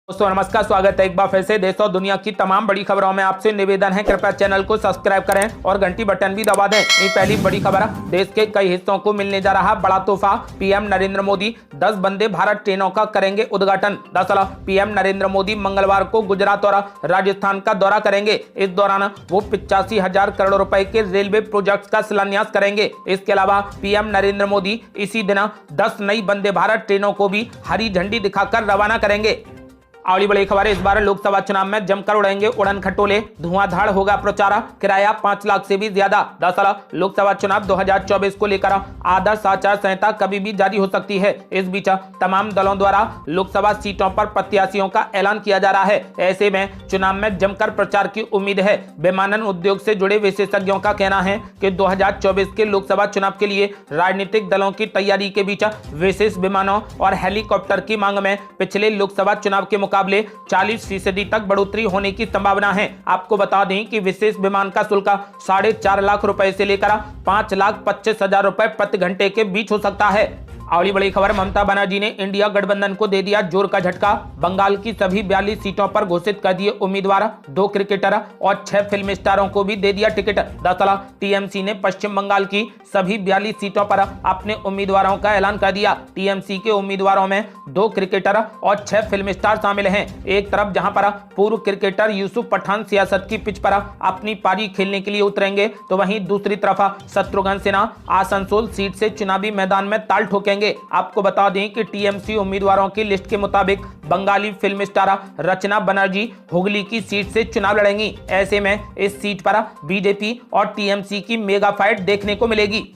दोस्तों नमस्कार, स्वागत है एक बार फिर से देश और दुनिया की तमाम बड़ी खबरों में। आपसे निवेदन है कृपया चैनल को सब्सक्राइब करें और घंटी बटन भी दबा दें। ये पहली बड़ी खबर है, देश के कई हिस्सों को मिलने जा रहा बड़ा तोहफा। पीएम नरेंद्र मोदी 10 वंदे भारत ट्रेनों का करेंगे उद्घाटन। दरअसल पीएम नरेंद्र मोदी मंगलवार को गुजरात और राजस्थान का दौरा करेंगे। इस दौरान वो 85,000 करोड़ रुपए के रेलवे प्रोजेक्ट का शिलान्यास करेंगे। इसके अलावा पीएम नरेंद्र मोदी इसी दिन 10 नई वंदे भारत ट्रेनों को भी हरी झंडी दिखाकर रवाना करेंगे। अगली बड़ी खबर है, इस बार लोकसभा चुनाव में जमकर उड़ेंगे उड़न खटोले, धुआंधार होगा प्रचार, किराया 5 लाख से भी ज्यादा। दरअसल लोकसभा चुनाव 2024 को लेकर आदर्श आचार संहिता कभी भी जारी हो सकती है। इस बीच तमाम दलों द्वारा लोकसभा सीटों पर प्रत्याशियों का ऐलान किया जा रहा है। ऐसे में चुनाव में जमकर प्रचार की उम्मीद है। विमानन उद्योग से जुड़े विशेषज्ञों का कहना है कि 2024 के लोकसभा चुनाव के लिए राजनीतिक दलों की तैयारी के बीच विशेष विमानों और हेलीकॉप्टर की मांग में पिछले लोकसभा चुनाव के मुकाबले 40% तक बढ़ोतरी होने की संभावना है। आपको बता दें कि विशेष विमान का शुल्क 4.5 लाख रुपए से लेकर 5,25,000 रुपए प्रति घंटे के बीच हो सकता है। अगली बड़ी खबर, ममता बनर्जी ने इंडिया गठबंधन को दे दिया जोर का झटका। बंगाल की सभी 42 सीटों पर घोषित कर दिए उम्मीदवार। 2 क्रिकेटर और 6 फिल्म स्टारों को भी दे दिया टिकट। दरअसल टीएमसी ने पश्चिम बंगाल की सभी 42 सीटों पर अपने उम्मीदवारों का ऐलान कर दिया। टीएमसी के उम्मीदवारों में 2 क्रिकेटर और 6 फिल्म स्टार शामिल हैं। एक तरफ जहां पर पूर्व क्रिकेटर यूसुफ पठान सियासत की पिच पर अपनी पारी खेलने के लिए उतरेंगे, तो वहीं दूसरी तरफ शत्रुघ्न सिन्हा आसनसोल सीट से चुनावी मैदान में ताल ठोकेंगे। आपको बता दें कि टीएमसी उम्मीदवारों की लिस्ट के मुताबिक बंगाली फिल्म स्टार रचना बनर्जी हुगली की सीट से चुनाव लड़ेंगी। ऐसे में इस सीट पर बीजेपी और टीएमसी की मेगा फाइट देखने को मिलेगी।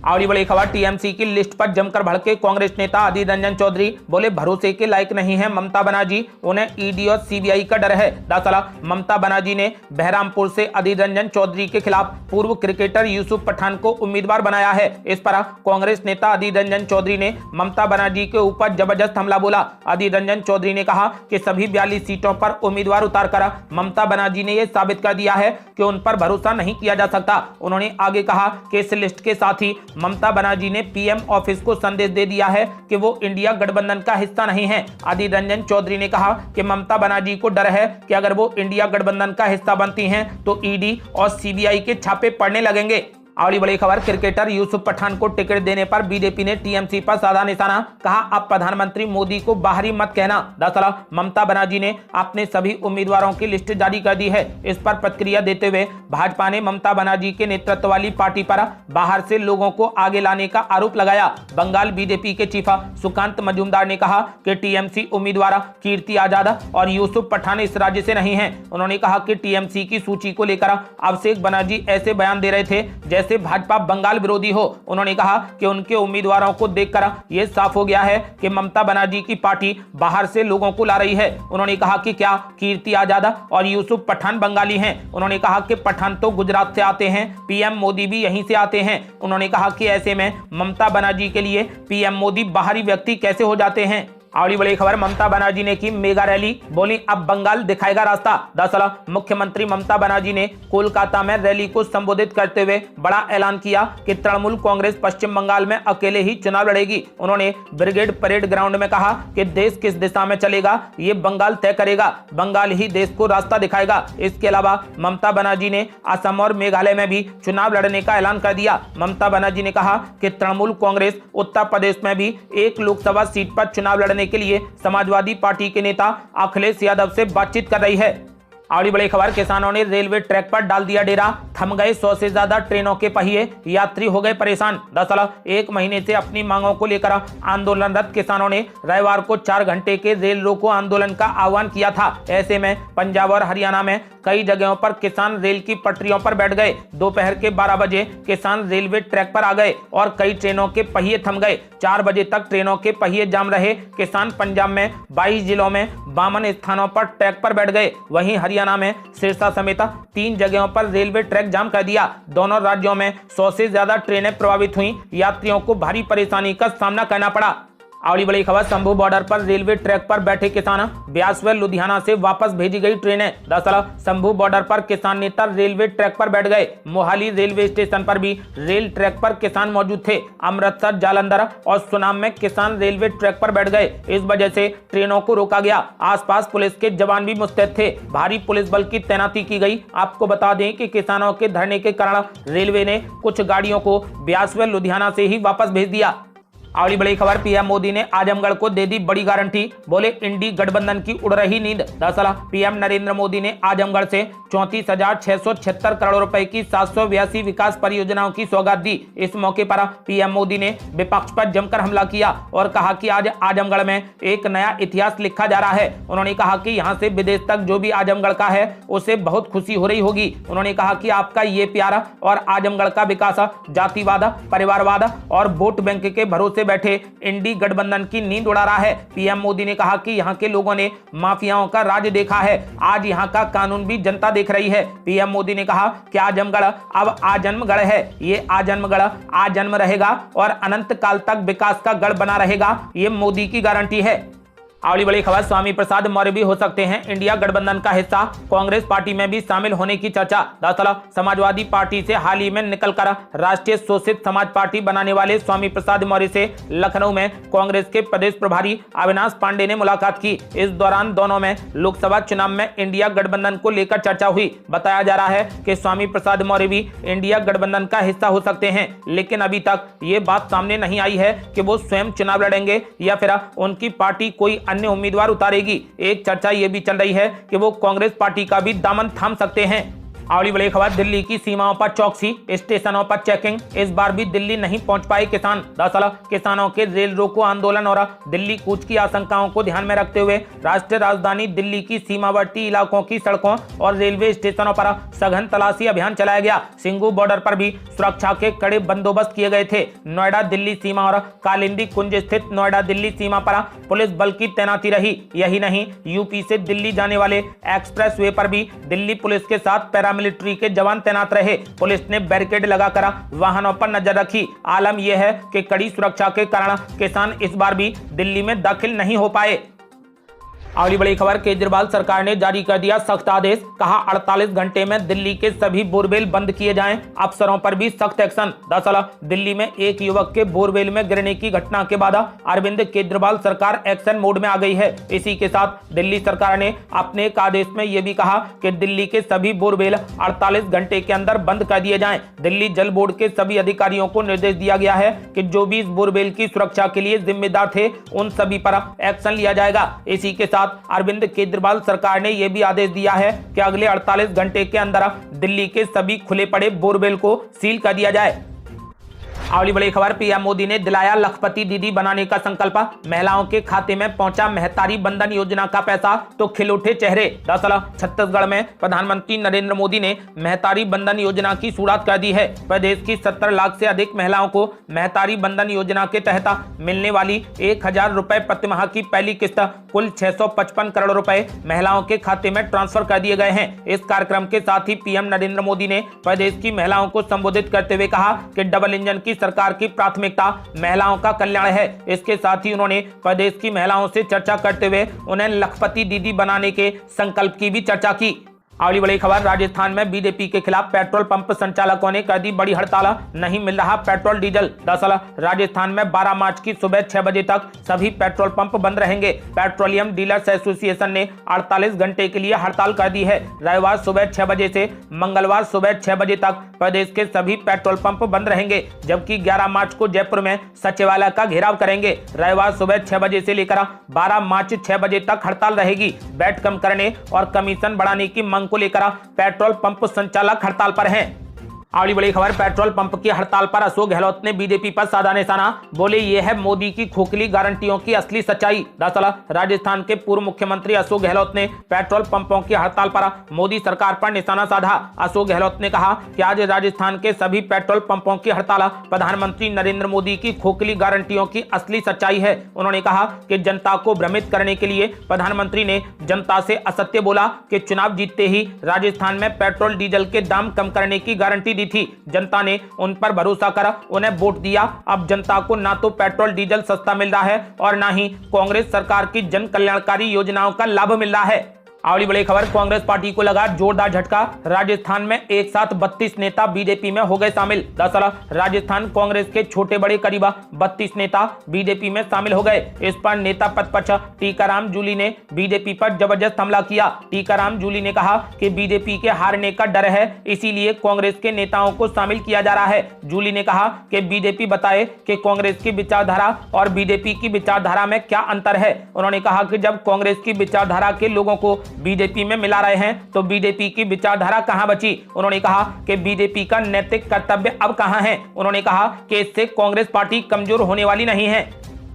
अगली बड़ी खबर, टीएमसी की लिस्ट पर जमकर भड़के कांग्रेस नेता अधीर रंजन चौधरी। बोले भरोसे के लायक नहीं है ममता बनर्जी, उन्हें ईडी और सीबीआई का डर है। दरअसल ममता बनर्जी ने बहरामपुर से अधीर रंजन चौधरी के खिलाफ पूर्व क्रिकेटर यूसुफ पठान को उम्मीदवार बनाया है। इस पर कांग्रेस नेता अधीर रंजन चौधरी ने ममता बनर्जी के ऊपर जबरदस्त हमला बोला। अधीर रंजन चौधरी ने कहा कि सभी 42 सीटों पर उम्मीदवार उतारकर ममता बनर्जी ने यह साबित कर दिया है कि उन पर भरोसा नहीं किया जा सकता। उन्होंने आगे कहा कि इस लिस्ट के साथ ही ममता बनर्जी ने पीएम ऑफिस को संदेश दे दिया है कि वो इंडिया गठबंधन का हिस्सा नहीं है। अधीर रंजन चौधरी ने कहा कि ममता बनर्जी को डर है कि अगर वो इंडिया गठबंधन का हिस्सा बनती हैं तो ईडी और सीबीआई के छापे पड़ने लगेंगे। अगली बड़ी खबर, क्रिकेटर यूसुफ पठान को टिकट देने पर बीजेपी ने टीएमसी पर साधा निशाना। कहा अब प्रधानमंत्री मोदी को बाहरी मत कहना। दरअसल ममता बनर्जी ने अपने सभी उम्मीदवारों की लिस्ट जारी कर दी है। इस पर प्रतिक्रिया देते हुए भाजपा ने ममता बनर्जी के नेतृत्व वाली पार्टी पर बाहर से लोगों को आगे लाने का आरोप लगाया। बंगाल बीजेपी के चीफ सुकांत मजूमदार ने कहा कि टीएमसी उम्मीदवार कीर्ति आजाद और यूसुफ पठान इस राज्य से नहीं है। उन्होंने कहा कि टीएमसी की सूची को लेकर अभिषेक बनर्जी ऐसे बयान दे रहे थे जैसे भाजपा बंगाल विरोधी हो। उन्होंने कहा कि उनके उम्मीदवारों को देखकर यह साफ हो गया है कि ममता बनर्जी की पार्टी बाहर से लोगों को ला रही है। उन्होंने कहा कि क्या कीर्ति आजाद और यूसुफ पठान बंगाली हैं? उन्होंने कहा कि पठान तो गुजरात से आते हैं, पीएम मोदी भी यहीं से आते हैं। उन्होंने कहा कि ऐसे में ममता बनर्जी के लिए पीएम मोदी बाहरी व्यक्ति कैसे हो जाते हैं। अगली बड़ी खबर, ममता बनर्जी ने की मेगा रैली, बोली अब बंगाल दिखाएगा रास्ता। दरअसल मुख्यमंत्री ममता बनर्जी ने कोलकाता में रैली को संबोधित करते हुए बड़ा ऐलान किया कि तृणमूल कांग्रेस पश्चिम बंगाल में अकेले ही चुनाव लड़ेगी। उन्होंने ब्रिगेड परेड ग्राउंड में कहा कि देश किस दिशा में चलेगा ये बंगाल तय करेगा, बंगाल ही देश को रास्ता दिखाएगा। इसके अलावा ममता बनर्जी ने असम और मेघालय में भी चुनाव लड़ने का ऐलान कर दिया। ममता बनर्जी ने कहा कि तृणमूल कांग्रेस उत्तर प्रदेश में भी एक लोकसभा सीट पर चुनाव लड़ने के लिए समाजवादी पार्टी के नेता अखिलेश यादव से बातचीत कर रही है। अगली बड़ी खबर, किसानों ने रेलवे ट्रैक पर डाल दिया डेरा, थम गए 100 से ज्यादा ट्रेनों के पहिए, यात्री हो गए परेशान। दरअसल 1 महीने से अपनी मांगों को लेकर आंदोलनरत किसानों ने रविवार को 4 घंटे के रेल रोको आंदोलन का आह्वान किया था। ऐसे में पंजाब और हरियाणा में कई जगहों पर किसान रेल की पटरियों पर बैठ गए। दोपहर के 12 बजे किसान रेलवे ट्रैक पर आ गए और कई ट्रेनों के पहिए थम गए। 4 बजे तक ट्रेनों के पहिए जाम रहे। किसान पंजाब में 22 जिलों में 52 स्थानों पर ट्रैक पर बैठ गए। वहीं हरियाणा में सिरसा समेत 3 जगहों पर रेलवे ट्रैक जाम कर दिया। दोनों राज्यों में 100 से ज्यादा ट्रेनें प्रभावित हुई। यात्रियों को भारी परेशानी का सामना करना पड़ा। अगली बड़ी खबर, शंभू बॉर्डर पर रेलवे ट्रैक पर बैठे किसान, ब्यास व लुधियाना से वापस भेजी गई ट्रेनें। दरअसल शंभू बॉर्डर पर किसान नेता रेलवे ट्रैक पर बैठ गए। मोहाली रेलवे स्टेशन पर भी रेल ट्रैक पर किसान मौजूद थे। अमृतसर, जालंधर और सुनाम में किसान रेलवे ट्रैक पर बैठ गए। इस वजह से ट्रेनों को रोका गया। आसपास पुलिस के जवान भी मुस्तैद थे। भारी पुलिस बल की तैनाती की गई। आपको बता दें कि किसानों के धरने के कारण रेलवे ने कुछ गाड़ियों को ब्यास व लुधियाना से ही वापस भेज दिया। अगली बड़ी खबर, पीएम मोदी ने आजमगढ़ को दे दी बड़ी गारंटी, बोले इंडी गठबंधन की उड़ रही नींद। दरअसल पीएम नरेंद्र मोदी ने आजमगढ़ से 34,676 करोड़ रुपए की 782 विकास परियोजनाओं की सौगात दी। इस मौके पर पीएम मोदी ने विपक्ष पर जमकर हमला किया और कहा कि आज आजमगढ़ में एक नया इतिहास लिखा जा रहा है। उन्होंने कहा कि यहां से विदेश तक जो भी आजमगढ़ का है उसे बहुत खुशी हो रही होगी। उन्होंने कहा कि आपका ये प्यार और आजमगढ़ का विकास जातिवाद, परिवारवाद और वोट बैंक के भरोसे बैठे इंडी गठबंधन की नींद उड़ा रहा है। पीएम मोदी ने कहा कि यहां के लोगों ने माफियाओं का राज देखा है, आज यहां का कानून भी जनता देख रही है। पीएम मोदी ने कहा कि आजमगढ़ अब आजन्मगढ़ है, ये आजन्मगढ़ आजन्म रहेगा और अनंत काल तक विकास का गढ़ बना रहेगा, ये मोदी की गारंटी है। अगली बड़ी खबर, स्वामी प्रसाद मौर्य भी हो सकते हैं इंडिया गठबंधन का हिस्सा, कांग्रेस पार्टी में भी शामिल होने की चर्चा। दरअसल समाजवादी पार्टी से हाल ही में निकलकर राष्ट्रीय शोषित समाज पार्टी बनाने वाले स्वामी प्रसाद मौर्य से लखनऊ में कांग्रेस के प्रदेश प्रभारी अविनाश पांडे ने मुलाकात की। इस दौरान दोनों में लोकसभा चुनाव में इंडिया गठबंधन को लेकर चर्चा हुई। बताया जा रहा है कि स्वामी प्रसाद मौर्य भी इंडिया गठबंधन का हिस्सा हो सकते हैं, लेकिन अभी तक ये बात सामने नहीं आई है कि वो स्वयं चुनाव लड़ेंगे या फिर उनकी पार्टी कोई अन्य उम्मीदवार उतारेगी। एक चर्चा यह भी चल रही है कि वो कांग्रेस पार्टी का भी दामन थाम सकते हैं। अगली बड़ी खबर, दिल्ली की सीमाओं पर चौकसी, स्टेशनों पर चेकिंग, इस बार भी दिल्ली नहीं पहुंच पाए किसान। दरअसल किसानों के रेल रोको आंदोलन और दिल्ली कूच की आशंकाओं को ध्यान में रखते हुए राष्ट्रीय राजधानी दिल्ली की सीमावर्ती इलाकों की सड़कों और रेलवे स्टेशनों पर सघन तलाशी अभियान चलाया गया। सिंघू बॉर्डर पर भी सुरक्षा के कड़े बंदोबस्त किए गए थे। नोएडा दिल्ली सीमा और कालिंदी कुंज स्थित नोएडा दिल्ली सीमा पर पुलिस बल की तैनाती रही। यही नहीं, यूपी से दिल्ली जाने वाले एक्सप्रेस वे पर भी दिल्ली पुलिस के साथ मिलिट्री के जवान तैनात रहे। पुलिस ने बैरिकेड लगाकर वाहनों पर नजर रखी। आलम यह है कि कड़ी सुरक्षा के कारण किसान इस बार भी दिल्ली में दाखिल नहीं हो पाए। अगली बड़ी खबर, केजरीवाल सरकार ने जारी कर दिया सख्त आदेश, कहा 48 घंटे में दिल्ली के सभी बोरवेल बंद किए जाएं, अफसरों पर भी सख्त एक्शन। दरअसल दिल्ली में एक युवक के बोरवेल में गिरने की घटना के बाद अरविंद केजरीवाल सरकार एक्शन मोड में आ गई है। इसी के साथ दिल्ली सरकार ने अपने एक आदेश में यह भी कहा कि दिल्ली के सभी बोरवेल 48 घंटे के अंदर बंद कर दिए जाएं। दिल्ली जल बोर्ड के सभी अधिकारियों को निर्देश दिया गया है कि जो भी इस बोरवेल की सुरक्षा के लिए जिम्मेदार थे उन सभी पर एक्शन लिया जाएगा। इसी के साथ अरविंद केजरीवाल सरकार ने यह भी आदेश दिया है कि अगले 48 घंटे के अंदर दिल्ली के सभी खुले पड़े बोरवेल को सील कर दिया जाए। अगली बड़ी खबर, पीएम मोदी ने दिलाया लखपति दीदी बनाने का संकल्प, महिलाओं के खाते में पहुंचा महतारी बंधन योजना का पैसा तो खिल उठे चेहरे। दरअसल छत्तीसगढ़ में प्रधानमंत्री नरेंद्र मोदी ने महतारी बंधन योजना की शुरुआत कर दी है। प्रदेश की 70 लाख से अधिक महिलाओं को महतारी बंधन योजना के तहत मिलने वाली 1,000 रुपए प्रतिमाह की पहली किस्त कुल 655 करोड़ रुपए महिलाओं के खाते में ट्रांसफर कर दिए गए हैं। इस कार्यक्रम के साथ ही पीएम नरेंद्र मोदी ने प्रदेश की महिलाओं को संबोधित करते हुए कहा कि डबल इंजन की सरकार की प्राथमिकता महिलाओं का कल्याण है। इसके साथ ही उन्होंने प्रदेश की महिलाओं से चर्चा करते हुए उन्हें लखपति दीदी बनाने के संकल्प की भी चर्चा की। अगली बड़ी खबर, राजस्थान में बीजेपी के खिलाफ पेट्रोल पंप संचालकों ने कर दी बड़ी हड़ताल, नहीं मिल रहा पेट्रोल डीजल। दरअसल राजस्थान में 12 मार्च की सुबह 6 बजे तक सभी पेट्रोल पंप बंद रहेंगे। पेट्रोलियम डीलर्स एसोसिएशन ने 48 घंटे के लिए हड़ताल कर दी है। रविवार सुबह 6 बजे से मंगलवार सुबह 6 बजे तक प्रदेश के सभी पेट्रोल पंप बंद रहेंगे, जबकि 11 मार्च को जयपुर में सचिवालय का घेराव करेंगे। रविवार सुबह 6 बजे से लेकर 12 मार्च 6 बजे तक हड़ताल रहेगी। वैट कम करने और कमीशन बढ़ाने की मांग को लेकर पेट्रोल पंप संचालक हड़ताल पर हैं। अगली बड़ी खबर, पेट्रोल पंप की हड़ताल पर अशोक गहलोत ने बीजेपी पर साधा निशाना, बोले ये है मोदी की खोखली गारंटियों की असली सच्चाई। दरअसल राजस्थान के पूर्व मुख्यमंत्री अशोक गहलोत ने पेट्रोल पंपों की हड़ताल पर मोदी सरकार पर निशाना साधा। अशोक गहलोत ने कहा कि आज राजस्थान के सभी पेट्रोल पंपों की हड़ताल प्रधानमंत्री नरेंद्र मोदी की खोखली गारंटियों की असली सच्चाई है। उन्होंने कहा कि जनता को भ्रमित करने के लिए प्रधानमंत्री ने जनता से असत्य बोला कि चुनाव जीतते ही राजस्थान में पेट्रोल डीजल के दाम कम करने की गारंटी दी की थी। जनता ने उन पर भरोसा कर उन्हें वोट दिया। अब जनता को ना तो पेट्रोल डीजल सस्ता मिल रहा है और ना ही कांग्रेस सरकार की जन कल्याणकारी योजनाओं का लाभ मिल रहा है। अगली बड़ी खबर, कांग्रेस पार्टी को लगा जोरदार झटका। राजस्थान में एक साथ 32 नेता बीजेपी में हो गए शामिल। दरअसल राजस्थान कांग्रेस के छोटे बड़े करीब 32 नेता बीजेपी में शामिल हो गए। इस पर नेता प्रतिपक्ष टीकाराम जूली ने बीजेपी पर जबरदस्त हमला किया। टीकाराम जूली ने कहा कि बीजेपी के हारने का डर है, इसीलिए कांग्रेस के नेताओं को शामिल किया जा रहा है। जूली ने कहा कि बीजेपी बताए कि कांग्रेस की विचारधारा और बीजेपी की विचारधारा में क्या अंतर है। उन्होंने कहा कि जब कांग्रेस की विचारधारा के लोगों को बीजेपी में मिला रहे हैं तो बीजेपी की विचारधारा कहां बची। उन्होंने कहा कि बीजेपी का नैतिक कर्तव्य अब कहां है। उन्होंने कहा कि इससे कांग्रेस पार्टी कमजोर होने वाली नहीं है।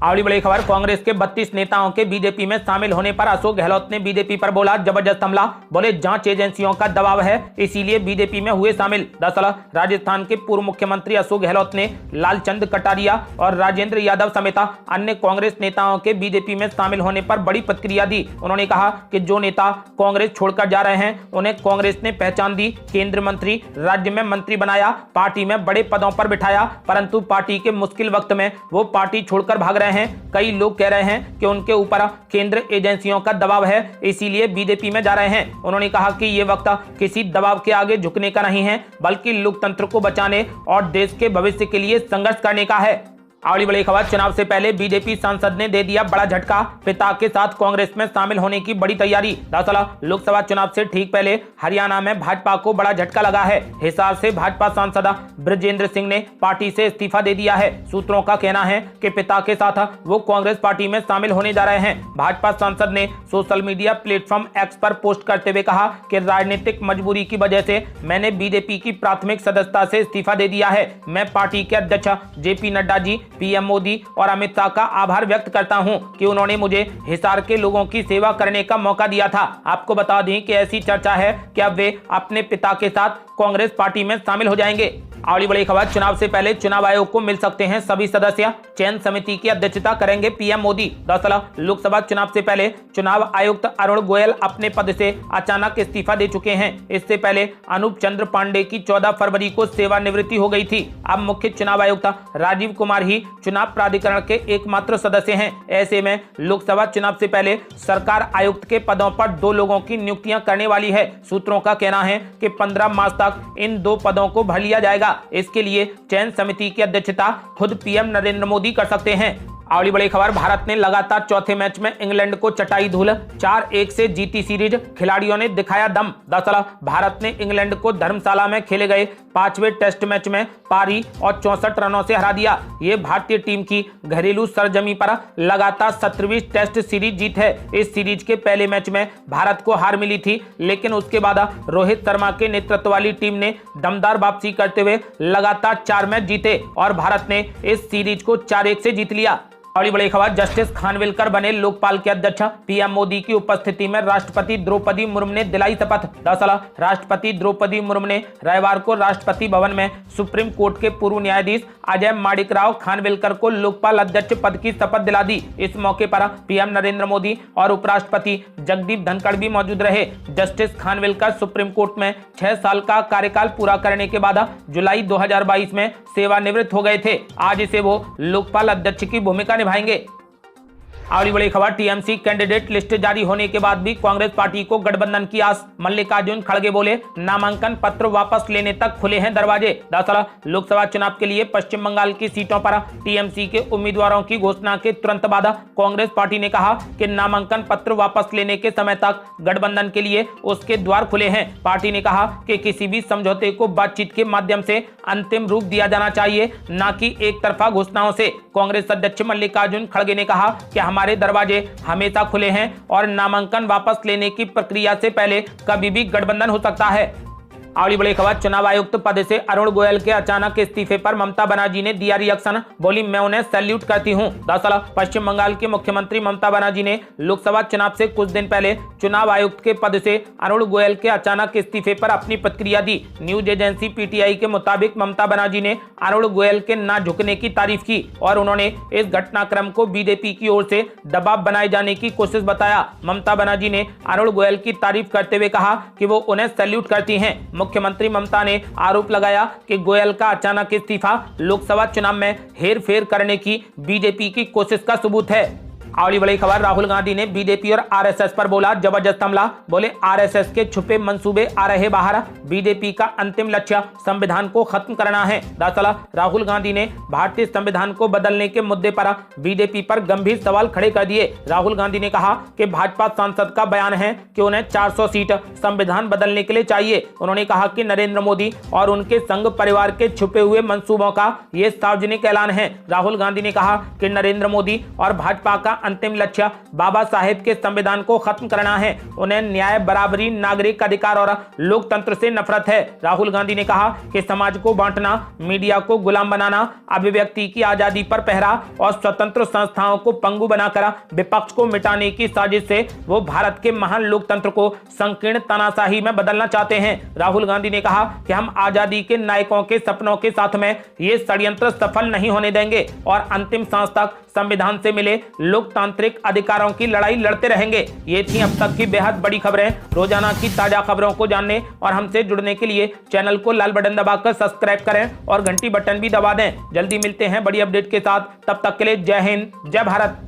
अगली बड़ी खबर, कांग्रेस के 32 नेताओं के बीजेपी में शामिल होने पर अशोक गहलोत ने बीजेपी पर बोला जबरदस्त हमला। बोले जांच एजेंसियों का दबाव है, इसीलिए बीजेपी में हुए शामिल। दरअसल राजस्थान के पूर्व मुख्यमंत्री अशोक गहलोत ने लालचंद कटारिया और राजेंद्र यादव समेत अन्य कांग्रेस नेताओं के बीजेपी में शामिल होने पर बड़ी प्रतिक्रिया दी। उन्होंने कहा कि जो नेता कांग्रेस छोड़कर जा रहे हैं उन्हें कांग्रेस ने पहचान दी, केंद्र मंत्री, राज्य में मंत्री बनाया, पार्टी में बड़े पदों पर बिठाया, परंतु पार्टी के मुश्किल वक्त में वो पार्टी छोड़कर भाग रहे हैं। कई लोग कह रहे हैं कि उनके ऊपर केंद्र एजेंसियों का दबाव है, इसीलिए बीजेपी में जा रहे हैं। उन्होंने कहा कि ये वक्त किसी दबाव के आगे झुकने का नहीं है, बल्कि लोकतंत्र को बचाने और देश के भविष्य के लिए संघर्ष करने का है। अगली बड़ी खबर, चुनाव से पहले बीजेपी सांसद ने दे दिया बड़ा झटका। पिता के साथ कांग्रेस में शामिल होने की बड़ी तैयारी। दरअसल लोकसभा चुनाव से ठीक पहले हरियाणा में भाजपा को बड़ा झटका लगा है। हिसार से भाजपा सांसद ब्रजेंद्र सिंह ने पार्टी से इस्तीफा दे दिया है। सूत्रों का कहना है कि पिता के साथ वो कांग्रेस पार्टी में शामिल होने जा रहे हैं। भाजपा सांसद ने सोशल मीडिया प्लेटफॉर्म एक्स पर पोस्ट करते हुए कहा कि राजनीतिक मजबूरी की वजह से मैंने बीजेपी की प्राथमिक सदस्यता से इस्तीफा दे दिया है। मैं पार्टी के अध्यक्ष जेपी नड्डा जी, पीएम मोदी और अमित शाह का आभार व्यक्त करता हूं कि उन्होंने मुझे हिसार के लोगों की सेवा करने का मौका दिया था। आपको बता दें कि ऐसी चर्चा है कि अब वे अपने पिता के साथ कांग्रेस पार्टी में शामिल हो जाएंगे। अगली बड़ी खबर, चुनाव से पहले चुनाव आयोग को मिल सकते हैं सभी सदस्य। चयन समिति की अध्यक्षता करेंगे पीएम मोदी। दरअसल लोकसभा चुनाव से पहले चुनाव आयुक्त अरुण गोयल अपने पद से अचानक इस्तीफा दे चुके हैं। इससे पहले अनूप चंद्र पांडे की 14 फरवरी को सेवानिवृत्ति हो गई थी। अब मुख्य चुनाव आयुक्त राजीव कुमार ही चुनाव प्राधिकरण के एकमात्र सदस्य हैं। ऐसे में लोकसभा चुनाव से पहले सरकार आयुक्त के पदों पर 2 लोगों की नियुक्तियां करने वाली है। सूत्रों का कहना है कि 15 मार्च तक इन 2 पदों को भर लिया जाएगा। इसके लिए चयन समिति की अध्यक्षता खुद पीएम नरेंद्र मोदी कर सकते हैं। अगली बड़ी खबर, भारत ने लगातार चौथे मैच में इंग्लैंड को चटाई धूल। 4-1 से जीती सीरीज, खिलाड़ियों ने दिखाया दम। दरअसल भारत ने इंग्लैंड को धर्मशाला में खेले गए 5वें टेस्ट मैच में पारी और 64 रनों से हरा दिया। ये भारतीय टीम की घरेलू सरजमी पर लगातार 17वीं टेस्ट सीरीज जीत है। इस सीरीज के पहले मैच में भारत को हार मिली थी, लेकिन उसके बाद रोहित शर्मा के नेतृत्व वाली टीम ने दमदार वापसी करते हुए लगातार 4 मैच जीते और भारत ने इस सीरीज को 4-1 से जीत लिया। अगली बड़ी खबर, जस्टिस खानविलकर बने लोकपाल के अध्यक्ष। पीएम मोदी की उपस्थिति में राष्ट्रपति द्रौपदी मुर्मू ने दिलाई शपथ। दरअसल राष्ट्रपति द्रौपदी मुर्मू ने रविवार को राष्ट्रपति भवन में सुप्रीम कोर्ट के पूर्व न्यायाधीश अजय माणिकराव खानविलकर को लोकपाल अध्यक्ष पद की शपथ दिला दी। इस मौके पर पीएम नरेंद्र मोदी और उपराष्ट्रपति जगदीप धनखड़ भी मौजूद रहे। जस्टिस खानविलकर सुप्रीम कोर्ट में 6 साल का कार्यकाल पूरा करने के बाद जुलाई 2022 में सेवानिवृत्त हो गए थे। आज से वो लोकपाल अध्यक्ष की भूमिका निभाएंगे। अगली बड़ी खबर, टीएमसी कैंडिडेट लिस्ट जारी होने के बाद भी कांग्रेस पार्टी को गठबंधन की आस। मल्लिकार्जुन खड़गे बोले नामांकन पत्र वापस लेने तक खुले हैं दरवाजे। दरअसल लोकसभा चुनाव के लिए पश्चिम बंगाल की सीटों पर टीएमसी के उम्मीदवारों की घोषणा के तुरंत बाद कांग्रेस पार्टी ने कहा कि नामांकन पत्र वापस लेने के समय तक गठबंधन के लिए उसके द्वार खुले हैं। पार्टी ने कहा कि किसी भी समझौते को बातचीत के माध्यम से अंतिम रूप दिया जाना चाहिए, न कि एक तरफा घोषणाओं से। कांग्रेस अध्यक्ष मल्लिकार्जुन खड़गे ने कहा कि हमारे दरवाजे हमेशा खुले हैं और नामांकन वापस लेने की प्रक्रिया से पहले कभी भी गठबंधन हो सकता है। अगली बड़ी खबर, चुनाव आयुक्त पद से अरुण गोयल के अचानक इस्तीफे पर ममता बनर्जी ने दिया रिएक्शन। बोली मैं उन्हें सैल्यूट करती हूं। दरअसल पश्चिम बंगाल की मुख्यमंत्री ममता बनर्जी ने लोकसभा चुनाव से कुछ दिन पहले चुनाव आयुक्त के पद से अरुण गोयल के अचानक इस्तीफे पर अपनी प्रतिक्रिया दी। न्यूज एजेंसी पीटीआई के मुताबिक ममता बनर्जी ने अरुण गोयल के ना झुकने की तारीफ की और उन्होंने इस घटनाक्रम को बीजेपी की ओर से दबाव बनाए जाने की कोशिश बताया। ममता बनर्जी ने अरुण गोयल की तारीफ करते हुए कहा कि वो उन्हें सैल्यूट करती हैं। मुख्यमंत्री ममता ने आरोप लगाया कि गोयल का अचानक इस्तीफा लोकसभा चुनाव में हेरफेर करने की बीजेपी की कोशिश का सबूत है। अगली बड़ी खबर, राहुल गांधी ने बीजेपी और आरएसएस पर बोला जबरदस्त हमला। बोले आरएसएस के छुपे मंसूबे आ रहे बाहर, बीजेपी का अंतिम लक्ष्य संविधान को खत्म करना है। दरअसल राहुल गांधी ने भारतीय संविधान को बदलने के मुद्दे पर बीजेपी पर गंभीर सवाल खड़े कर दिए। राहुल गांधी ने कहा कि भाजपा सांसद का बयान है कि उन्हें 400 सीट संविधान बदलने के लिए चाहिए। उन्होंने कहा कि नरेंद्र मोदी और उनके संघ परिवार के छुपे हुए मंसूबों का ये सार्वजनिक ऐलान है। राहुल गांधी ने कहा कि नरेंद्र मोदी और भाजपा का अंतिम लक्ष्य बाबा साहेब के संविधान को खत्म करना है। उन्हें न्याय, बराबरी, नागरिक अधिकार और लोकतंत्र से नफरत है। राहुल गांधी ने कहा कि समाज को बांटना, मीडिया को गुलाम बनाना, अभिव्यक्ति की आजादी पर पहरा और स्वतंत्र संस्थाओं को पंगु बनाकर विपक्ष को मिटाने की साजिश से वो भारत के महान लोकतंत्र को संकीर्ण तानाशाही में बदलना चाहते हैं। राहुल गांधी ने कहा कि हम आजादी के नायकों के सपनों के साथ में ये षड्यंत्र सफल नहीं होने देंगे और अंतिम सांस तक संविधान से मिले लोकतांत्रिक अधिकारों की लड़ाई लड़ते रहेंगे। ये थी अब तक की बेहद बड़ी खबरें। रोजाना की ताजा खबरों को जानने और हमसे जुड़ने के लिए चैनल को लाल बटन दबाकर सब्सक्राइब करें और घंटी बटन भी दबा दें। जल्दी मिलते हैं बड़ी अपडेट के साथ, तब तक के लिए जय हिंद, जय भारत।